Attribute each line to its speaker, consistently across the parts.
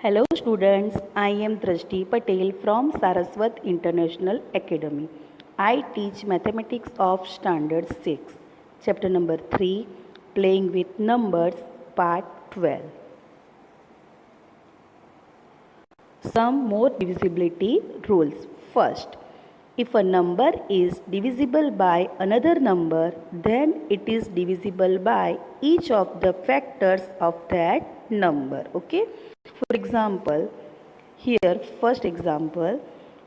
Speaker 1: Hello students, I am Drashti Patel from Saraswat International Academy. I teach mathematics of standard 6, chapter number 3, playing with numbers, part 12. Some more divisibility rules. First, if a number is divisible by another number, then it is divisible by each of the factors of that number. Okay? For example, here first example,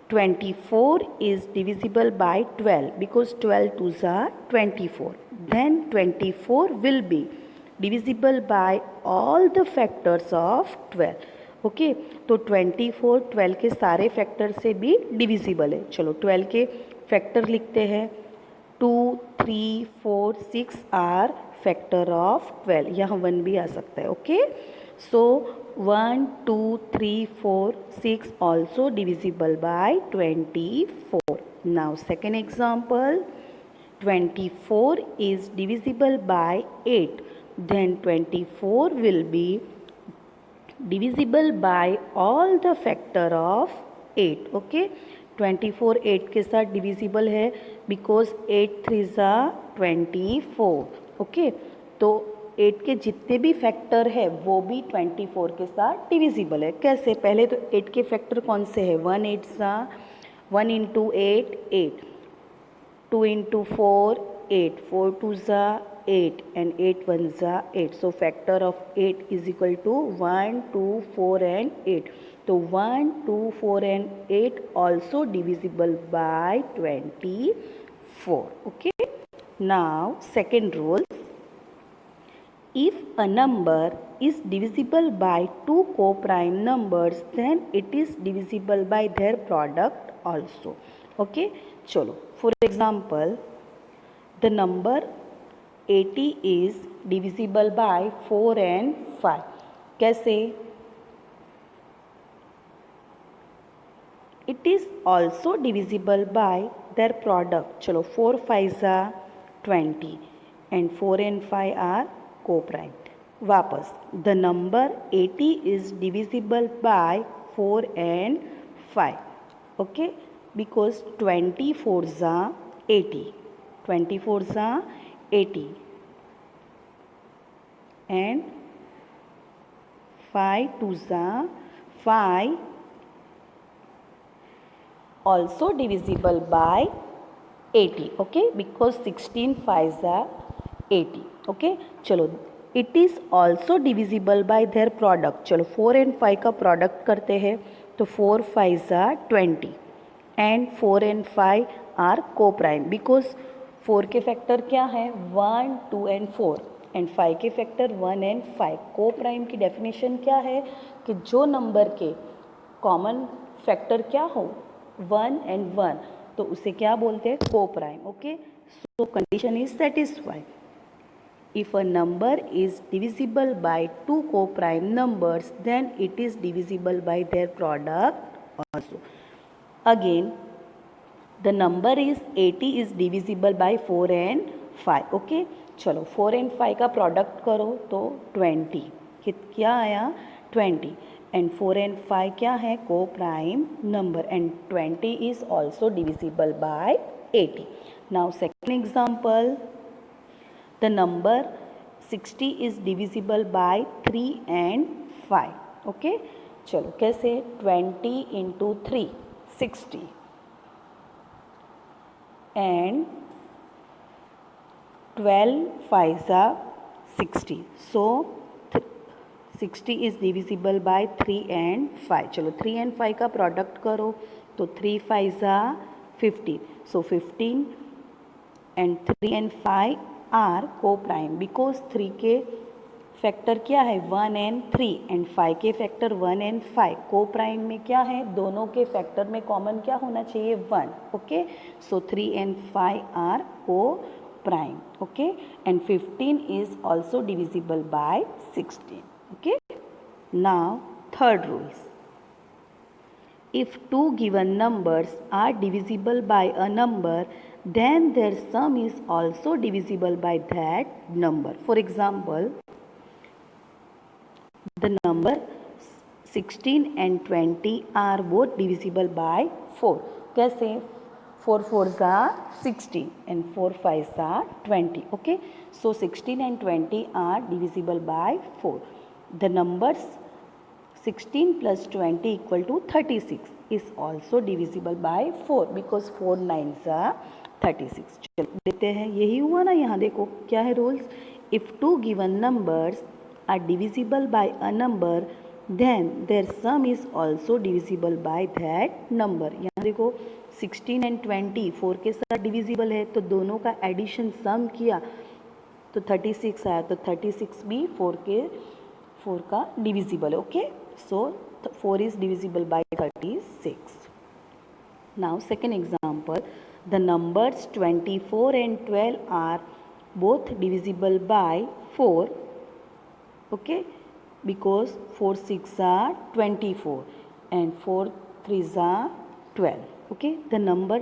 Speaker 1: 24 is divisible by 12 because 12 twos are 24. Then 24 will be divisible by all the factors of 12. Okay तो 24 12 के सारे factor से भी divisible है. चलो 12 के factor लिखते हैं. 2 3 4 6 आर फैक्टर ऑफ 12. यहाँ 1 भी आ सकता है. Okay so 1 2 3 4 6 also divisible bye 24. Now second example, 24 is divisible by 8. Then 24 will be divisible by all the factor of 8. Okay, 24 8 के साथ divisible है because 8 3s are 24. Okay, तो 8 के जितने भी फैक्टर है वो भी 24 के साथ डिविजिबल है. कैसे? पहले तो 8 के फैक्टर कौन से है? 1 8 सा 1 इंटू 8 8, 2 इंटू 4 8, 4 2 सा 8 and 8 1 सा 8. So factor of 8 is equal to 1 2 4 and 8. So 1 2 4 and 8 also divisible by 24. Okay, now second rule, if a number is divisible by two co-prime numbers, then it is divisible by their product also. Okay, chalo, for example, the number 80 is divisible by 4 and 5. कैसे? It is also divisible by their product. चलो 4 5 are 20 and 4 and 5 are co-prime. वापस the number 80 is divisible by 4 and 5. Okay, because 24s are 80, 24s are 80 and 5 2s are 5, also divisible by 80. Okay, because 16 5s are 80. Okay, चलो it is also divisible by their product. चलो 4 and 5 का product करते हैं तो 4 5s are 20 and 4 and 5 are co-prime because 4 के factor क्या हैं? 1 2 and 4 and 5 के फैक्टर 1 and 5. को प्राइम की डेफिनेशन क्या है कि जो नंबर के कॉमन फैक्टर क्या हो 1 and 1 तो उसे क्या बोलते हैं? को prime. Okay, so condition is satisfied. If a number is divisible by two co-prime numbers, then it is divisible by their product also. Again, the number is 80 is divisible by 4 and 5. Okay, चलो 4 and 5 का product करो तो 20. क्या आया? 20 and 4 and 5 क्या है? को prime number and 20 is also divisible by 80. Now second example, the number 60 is divisible by 3 and 5. Okay, चलो कैसे? 20 into 3 60 and 12 5s are 60. So 60 is divisible by 3 and 5. चलो 3 and 5 का प्रोडक्ट करो तो 3 5s are 50. So 15 and 3 and 5 are co-prime because 3 के factor क्या है? 1 and 3 and 5 के फैक्टर 1 and 5. को प्राइम में क्या है? दोनों के फैक्टर में कॉमन क्या होना चाहिए? 1. ओके, सो 3 and 5 आर को prime. Okay, and 15 is also divisible bye 16. Okay, now third rules, if two given numbers are divisible by a number, then their sum is also divisible by that number. For example, the number 16 and 20 are both divisible by 4. कैसे? 4 4s are 16 and 4 5s are 20. Okay, so 16 and 20 are divisible by 4. The numbers 16 plus 20 equal to 36 is also divisible by 4 because 4 9s are 36. चलो देखते हैं, यही हुआ ना, यहाँ देखो क्या है rules. If two given numbers are divisible by a number then their sum is also divisible by that number. यहाँ देखो 16 एंड 20 4 के साथ डिविजिबल है, तो दोनों का एडिशन सम किया तो 36 आया, तो 36 भी 4 का डिविजिबल है. Okay, so 4 is divisible by 36. Now second example, the numbers 24 and 12 are both divisible by 4. Okay, because 4 6 are 24 and 4 3s are 12. Okay, the number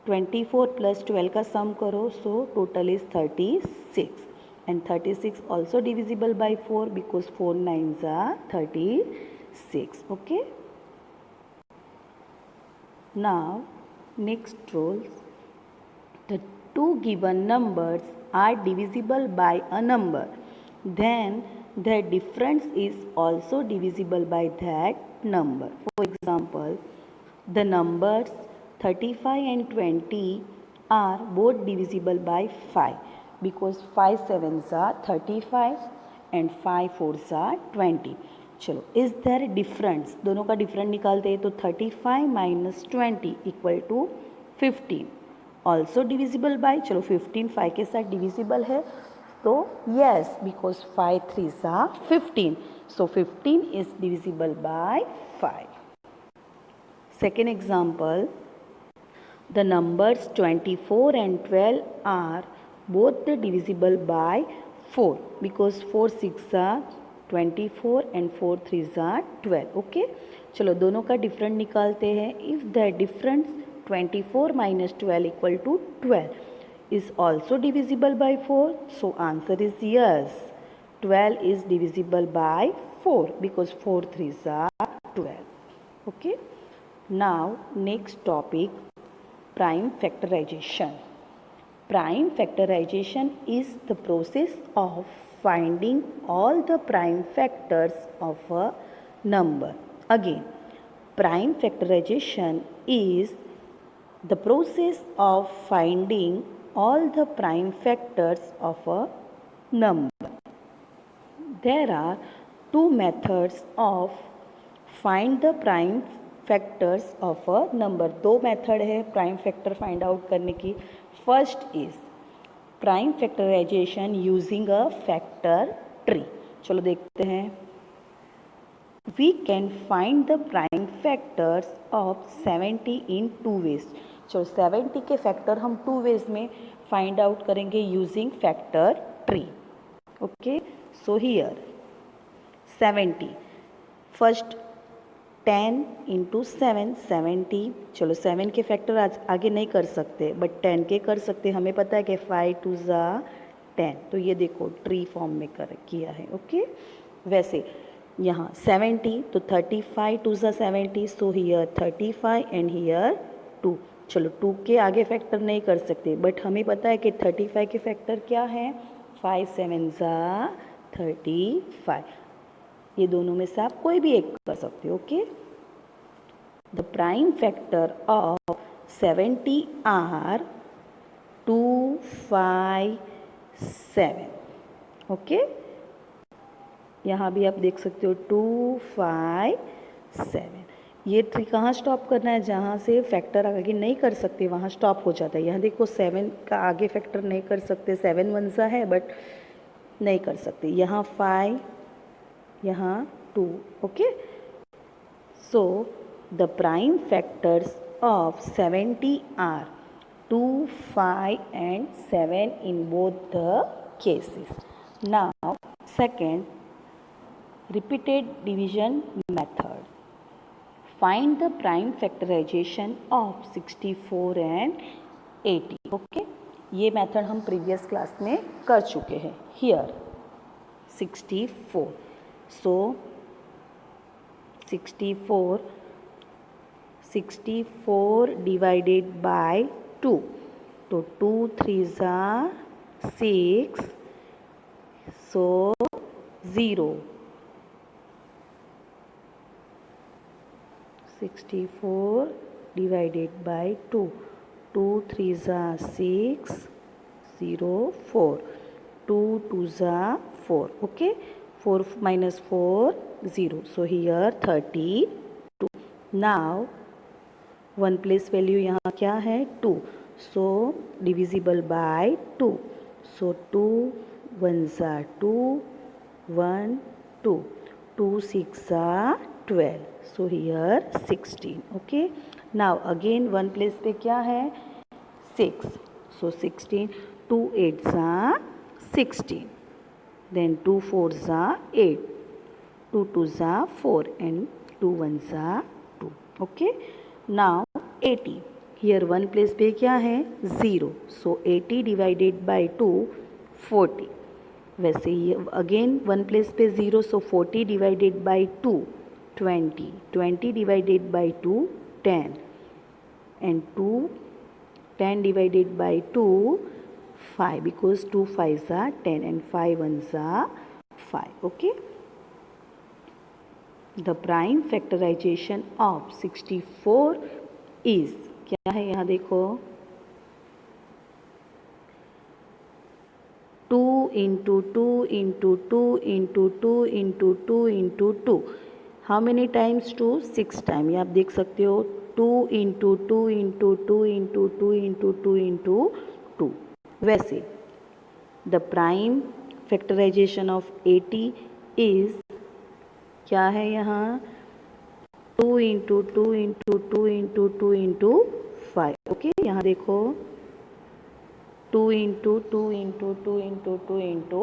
Speaker 1: 24 plus 12 का sum करो, so total is 36 and 36 also divisible by 4 because 4 9s are 36. Okay, now next rules, the two given numbers are divisible by a number, then their difference is also divisible by that number. For example, the numbers 35 and 20 are both divisible by 5 because 5 7s are 35 and 5 4s are 20. चलो, is there difference, दोनों का difference निकालते हैं, तो 35 minus 20 equal to 15 also divisible by, चलो 15 5 के साथ divisible है, तो yes because 5 3s are 15, so 15 is divisible by 5. Second example, the numbers 24 and 12 are both divisible by 4 because 4 6 are 24 and 4 3s are 12. Okay, चलो दोनों का डिफरेंट निकालते हैं. If the difference 24 minus 12 equal to 12 is also divisible by 4, so answer is yes, 12 is divisible by 4 because 4 3s are 12. Okay, now next topic, prime factorization. Prime factorization is the process of finding all the prime factors of a number. Again, prime factorization is the process of finding all the prime factors of a number. There are two methods of find the prime factors of a number. दो method है prime factor find out करने की. First is prime factorisation using a factor tree. चलो देखते हैं. We can find the prime factors of 70 in 2 ways. चलो 70 के factor हम 2 ways में फाइंड आउट करेंगे using factor tree. Okay, so here 70 first 10 into 7 70. चलो 7 के फैक्टर आज आगे नहीं कर सकते बट 10 के कर सकते. हमें पता है कि 5 2 ज़ा 10, तो ये देखो ट्री फॉर्म में कर किया है. ओके, वैसे यहाँ 70 तो 35 2 ज़ा 70, सो हियर 35 एंड हियर 2. चलो 2 के आगे फैक्टर नहीं कर सकते बट हमें पता है कि 35 के फैक्टर क्या है, 5 7 ज़ा 35. ये दोनों में से आप कोई भी एक कर सकते हो. Okay, the prime factor of 70 are 2 5 7. Okay, यहाँ भी आप देख सकते हो 2 5 7. ये ट्री कहाँ स्टॉप करना है, जहाँ से फैक्टर आगे नहीं कर सकते वहाँ स्टॉप हो जाता है. यहाँ देखो 7 का आगे फैक्टर नहीं कर सकते, 7 1 सा है बट नहीं कर सकते. यहाँ 5 यहाँ 2. Okay, so the prime factors of 70 are 2 5 and 7 in both the cases. Now second, repeated division method. Find the prime factorisation of 64 and 80. Okay, ये मेथड हम प्रीवियस क्लास में कर चुके हैं. हियर 64. So 64 डिवाइडेड बाय 2, तो 2 3 ज़ा 6, सो 0. 64 divided by 2, 2 3 ज़ा 6, 0 4, 2 2 ज़ा 4. Okay, 4 minus 4 0, so here 32. Now 1 place value यहाँ क्या है 2, so divisible by 2, so 2 1 ज़ा 2, 1 2, 2 6 ज़ा 12, so here 16. Okay, now again 1 place पे क्या है 6, so 16, 2 8 ज़ा 16, then 2 4 ज़ा 8, 2 2 ज़ा 4 and 2 1 ज़ा 2. Okay, now 80, here 1 place पे क्या है 0, so 80 divided by 2 40. वैसे ही अगेन 1 प्लेस पे 0, so 40 divided by 2 20, 20 divided by 2 10, and 10 divided by 2 5, because 2 5 ज़ा 10 एंड 5 1 ज़ा 5. Okay, the prime factorisation of 64 is, क्या है यहाँ देखो 2 into 2 into 2 into 2 into 2 into 2. How many times 2? 6 time. ये आप देख सकते हो 2 into 2 into 2 into 2 into 2 into 2. वैसे the prime factorisation of 80 is, क्या है यहाँ 2 into 2 into 2 into 2 into 5. Okay, यहाँ देखो 2 into 2 into 2 into 2 into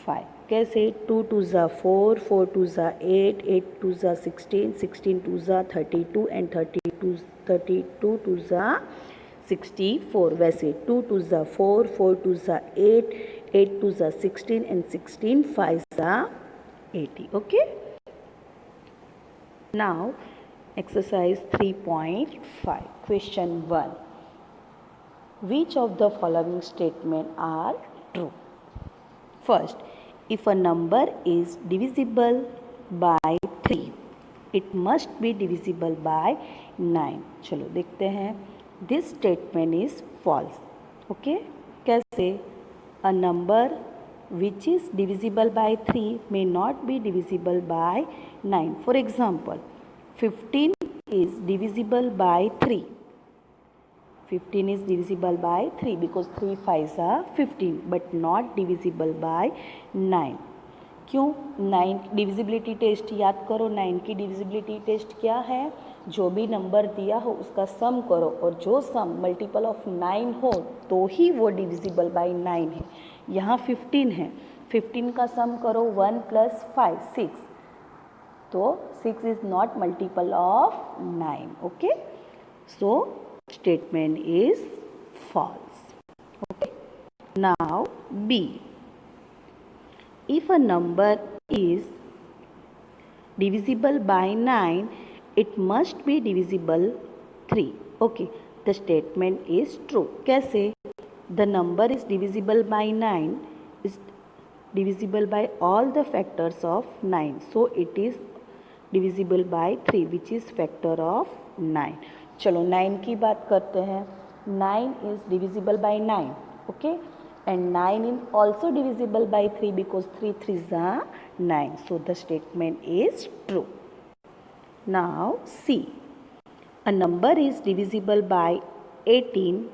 Speaker 1: 5. कैसे 2 2 ज़ा 4, 4 2 ज़ा 8, 8 2 ज़ा 16, 16 2 ज़ा 32 एंड 32 2 ज़ा 64. वैसे 2 2 ज़ा 4, 4 2 ज़ा 8, 8 2 ज़ा 16 एंड 16 5 ज़ा 80. Okay, now exercise 3.5. Question 1. Which of the following statements are true? First, if a number is divisible by 3, it must be divisible by 9. चलो देखते हैं. This statement is false. Okay? कैसे? A number which is divisible by 3 may not be divisible by 9. For example, 15 is divisible by 3. 15 is divisible by 3 because 3 5s are 15, but not divisible by 9. क्यों? 9 divisibility test याद करो. 9 की divisibility test क्या है? जो भी number दिया हो उसका सम करो, और जो सम मल्टीपल ऑफ 9 हो तो ही वो डिविजिबल बाय 9 है. यहाँ 15 है, 15 का सम करो 1 + 5 6, तो 6 is not multiple of 9. Okay, so statement is false. Okay, now B. If a number is divisible by 9, it must be divisible 3. Okay, the statement is true. कैसे? The number is divisible by 9 is divisible by all the factors of 9, so it is divisible by 3, which is factor of 9. चलो 9 की बात करते हैं. 9 is divisible by 9. Okay, and 9 is also divisible by 3 because 3 3s are 9. So the statement is true. Now C. A number is divisible by 18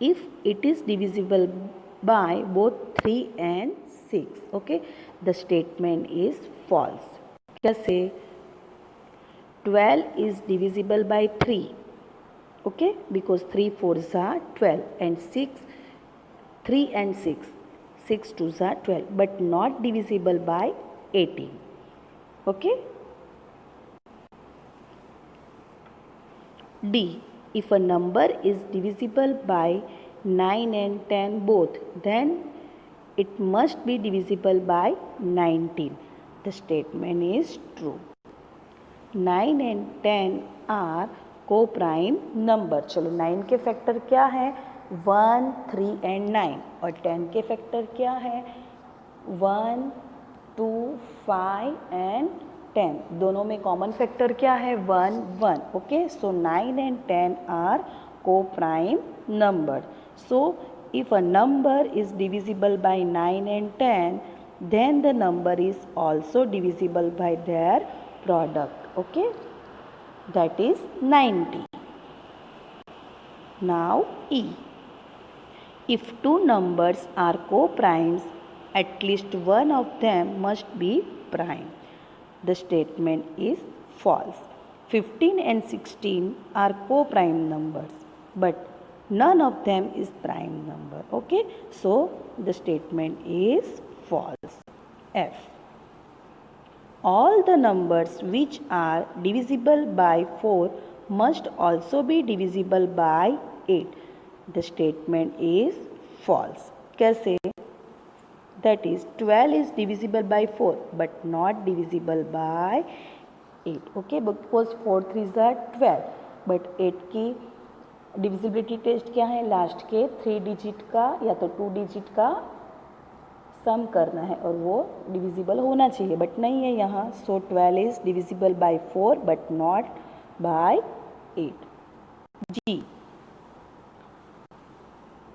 Speaker 1: if it is divisible by both 3 and 6. Okay, the statement is false. कैसे? 12 is divisible by 3. Okay, because 3 4s are 12 and 6, 3 and 6, 6 2s are 12, but not divisible by 18. Okay. D. If a number is divisible by 9 and 10 both, then it must be divisible by 19. The statement is true. 9 and 10 are coprime number. चलो 9 के factor क्या है 1, 3 and 9 और 10 के factor क्या है 1, 2, 5 and 10। दोनों में कॉमन फैक्टर क्या है 1, 1। Okay, so 9 and 10 are coprime number. So if a number is divisible by 9 and 10, then the number is also divisible by their product. Okay, that is 90. Now E. If two numbers are co-primes, at least one of them must be prime. The statement is false. 15 and 16 are co-prime numbers, but none of them is prime number. Okay, so the statement is false. F. All the numbers which are divisible by 4 must also be divisible by 8. The statement is false. कैसे? That is 12 is divisible by 4 but not divisible by 8. Okay, because 4 3s are 12 but 8 की divisibility test क्या है last के 3 digit का या तो 2 digit का सम करना है और वो डिविजिबल होना चाहिए बट नहीं है यहाँ। So 12 is divisible by 4 but not by 8. G.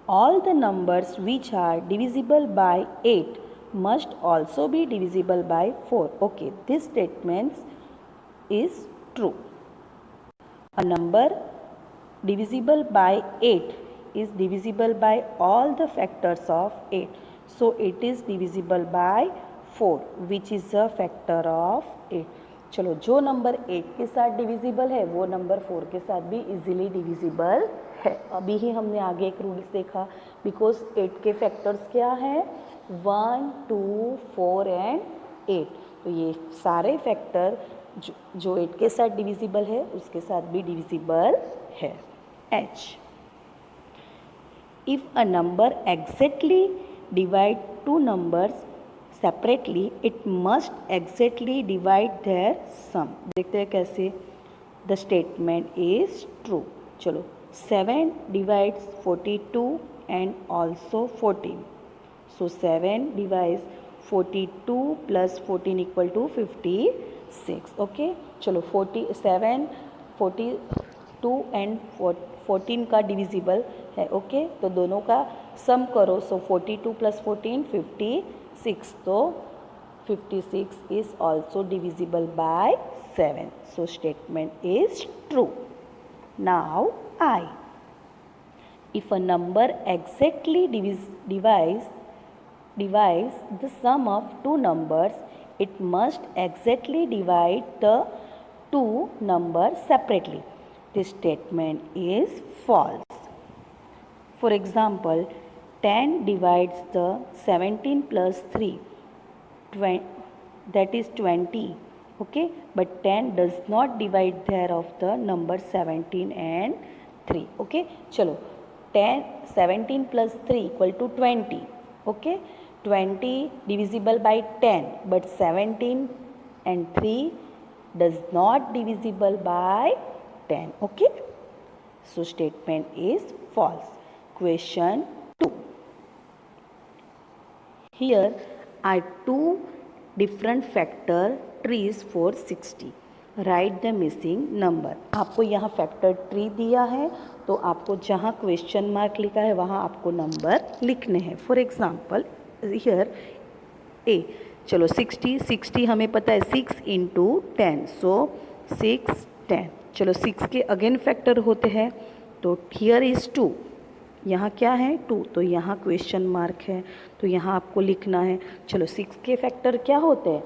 Speaker 1: All the numbers which are divisible by 8 must also be divisible by 4. Okay, this statement is true. A number divisible by 8 is divisible by all the factors of 8. So it is divisible by 4 which is a factor of 8. चलो जो number 8 के साथ divisible है वो number 4 के साथ भी easily divisible है। अभी ही हमने आगे एक रूल्स देखा बिकॉज 8 के फैक्टर्स क्या है 1, 2, 4 एंड 8। तो ये सारे फैक्टर जो 8 के साथ डिविजिबल है उसके साथ भी डिविजिबल है। H. If a number exactly divide two numbers separately, it must exactly divide their sum. देखते हैं कैसे। The statement is true. चलो 7 divides 42 and also 14. So 7 divides 42 plus 14 equal to 56. Okay, चलो 47 42 एंड 14 का डिविजिबल है। Okay, तो दोनों का सम करो। सो 42 प्लस 14 56, तो 56 is also divisible bye 7. So statement is true. Now I. If a number exactly divides the sum of two numbers, it must exactly divide the two numbers separately. This statement is false. For example, 10 divides the 17 plus 3, that is 20. Okay, but 10 does not divide thereof the number 17 and 3. Okay, चलो 17 plus 3 equal to 20. Okay, 20 divisible by 10 but 17 and 3 does not divisible by 10. Okay, so statement is false. Question 2. Here are two different factor trees for 60. Write the missing number. आपको यहाँ factor tree दिया है तो आपको जहाँ question mark लिखा है वहाँ आपको नंबर लिखने हैं। फॉर एग्जाम्पल हियर ए, चलो 60 हमें पता है 6 इंटू 10, सो 6 10। चलो 6 के अगेन फैक्टर होते हैं तो हियर इज़ 2, यहाँ क्या है 2, तो यहाँ क्वेश्चन मार्क है तो यहाँ आपको लिखना है। चलो 6 के फैक्टर क्या होते हैं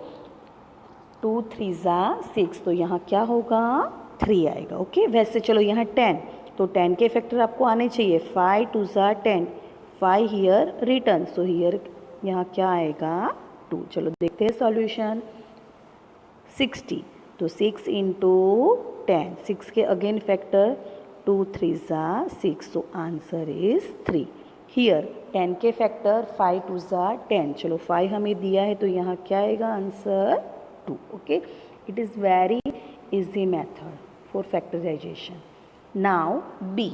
Speaker 1: 2 3 6, तो यहाँ क्या होगा 3 आएगा। ओके, वैसे चलो यहाँ 10, तो 10 के फैक्टर आपको आने चाहिए 5 2 10, 5 हियर रिटर्न, सो हियर यहाँ क्या आएगा 2। चलो देखते हैं सॉल्यूशन। 60, तो 6 इंटू 10, 6 के again factor 2 3 6, so answer is 3। Here 10 के फैक्टर 5 2 10, चलो 5 हमें दिया है तो यहाँ क्या आएगा answer 2। Okay, it is very easy method for factorization. Now B.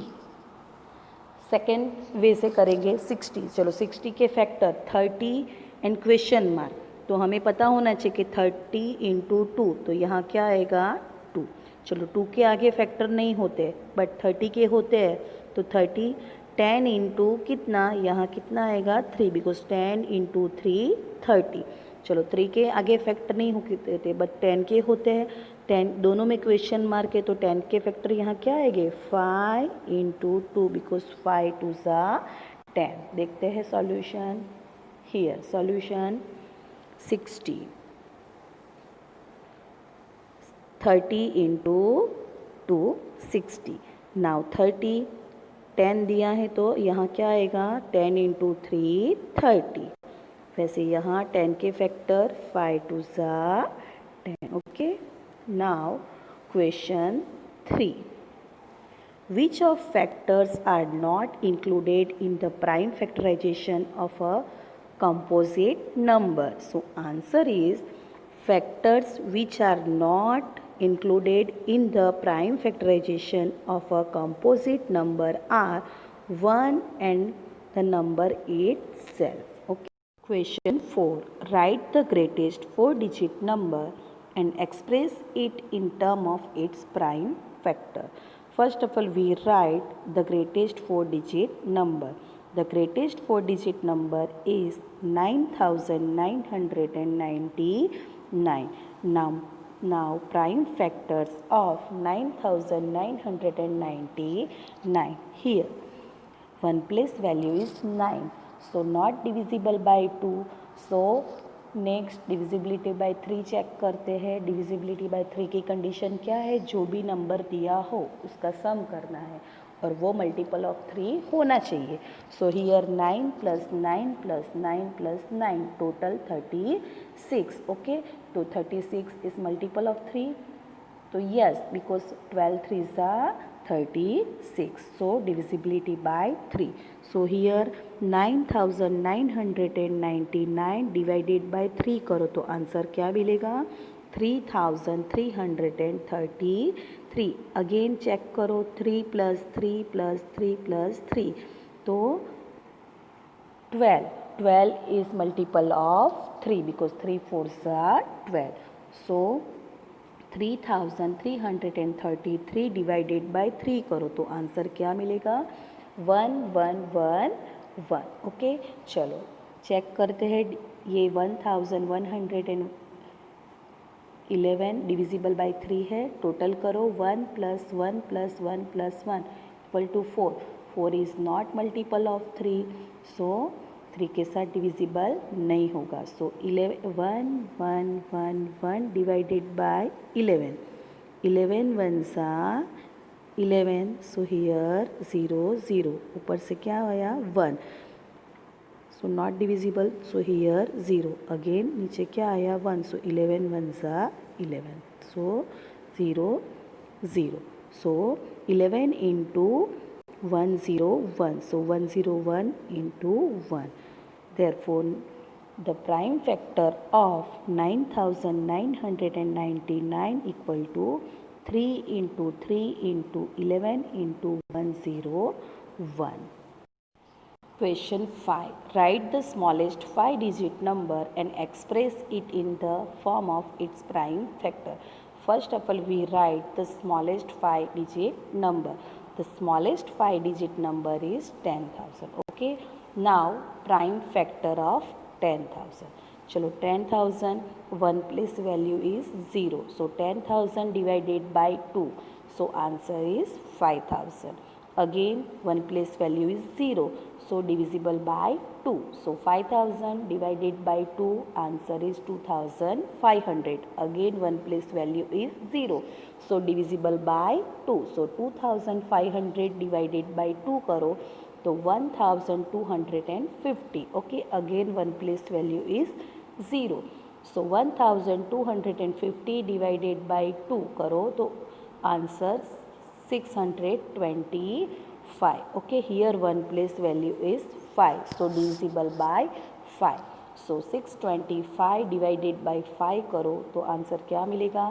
Speaker 1: Second way से करेंगे 60. चलो 60 के फैक्टर 30 एंड क्वेश्चन मार्क. तो हमें पता होना चाहिए कि 30 इंटू 2, तो यहाँ क्या आएगा 2. चलो 2 के आगे फैक्टर नहीं होते बट 30 के होते हैं. तो 30 10 इंटू कितना, यहाँ कितना आएगा 3, बिकॉज 10 इंटू 3 30. चलो 3 के आगे फैक्टर नहीं होते थे बट 10 के होते हैं. 10 दोनों में क्वेश्चन मार्क है तो 10 के फैक्टर यहाँ क्या आएंगे 5 इंटू 2, बिकॉज 5 2 ज़ा 10. देखते हैं solution. Here solution 60 30 into 2 60. Now 30 10 दिया है तो यहाँ क्या आएगा 10 इंटू 3 30. वैसे यहाँ 10 के फैक्टर 5 2 ज़ा 10. Okay. Now question 3. Which of factors are not included in the prime factorization of a composite number? So answer is factors which are not included in the prime factorization of a composite number are 1 and the number itself. Okay. Question 4. Write the greatest 4-digit number and express it in term of its prime factor. First of all, we write the greatest 4-digit number. The greatest 4-digit number is 9999. Now prime factors of 9999. Here 1 place value is 9, so not divisible by 2. So next divisibility by 3 check करते हैं. Divisibility by 3 की condition क्या है, जो भी number दिया हो उसका सम करना है और वो मल्टीपल ऑफ 3 होना चाहिए. So here 9 plus 9 plus 9 plus 9 total 36. Okay. तो 36 इज मल्टीपल ऑफ 3. तो यस, बिकॉज 12 3 ज़ा 36. So divisibility by 3. So here 9999 divided by 3 करो तो आंसर क्या मिलेगा 3333. अगेन चेक करो 3 प्लस 3 प्लस 3 प्लस 3 तो 12 is multiple of 3 because 3 4s are 12. So 3333 divided by 3 करो तो आंसर क्या मिलेगा 1111. ओके. चलो चेक करते हैं. ये 1111 डिविजिबल बाय 3 है. टोटल करो 1 plus 1 plus 1 plus 1 equal to 4. 4 is not multiple of 3. So 3 के साथ डिविजिबल नहीं होगा. सो 1111 डिवाइडेड बाय 11. 11 1 सा 11. So here 0 0. ऊपर से क्या आया 1. So not divisible. So here 0. Again नीचे क्या आया 1. सो 11 1 सा 11. सो 0 0. सो 11 into 101. So 101 into 1. Therefore, the prime factor of 9999 equal to 3 into 3 into 11 into 101. Question 5. Write the smallest 5-digit number and express it in the form of its prime factor. First of all, we write the smallest 5-digit number. The smallest 5-digit number is 10,000. Okay. Now prime factor of 10,000. चलो 10,000 1 place value is 0. So 10,000 divided by 2. So answer is 5,000. Again 1 place value is 0. So divisible by 2. So 5,000 divided by 2 answer is 2,500. Again 1 place value is 0. So divisible by 2. So 2,500 divided by 2 करो तो 1,250. Okay. Again 1 place value is 0. So 1,250 divided by 2 करो तो answer 625. Okay. Here 1 place value is 5. So divisible by 5. So 625 divided by 5 करो तो answer क्या मिलेगा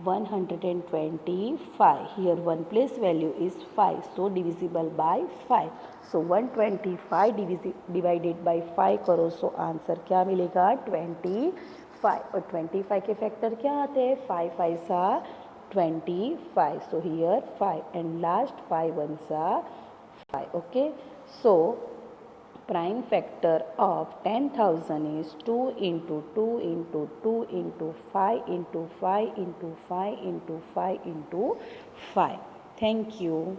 Speaker 1: 125. Here 1 place value is 5, so divisible by 5. So 125 divided by 5 करो, so answer क्या मिलेगा 25. और 25 के फैक्टर क्या आते हैं 5 5 सा 25. So here 5 and last 5 ones are 5. Okay, so prime factor of 10,000 is 2 into 2 into 2 into 5 into 5 into 5 into 5 into 5. Thank you.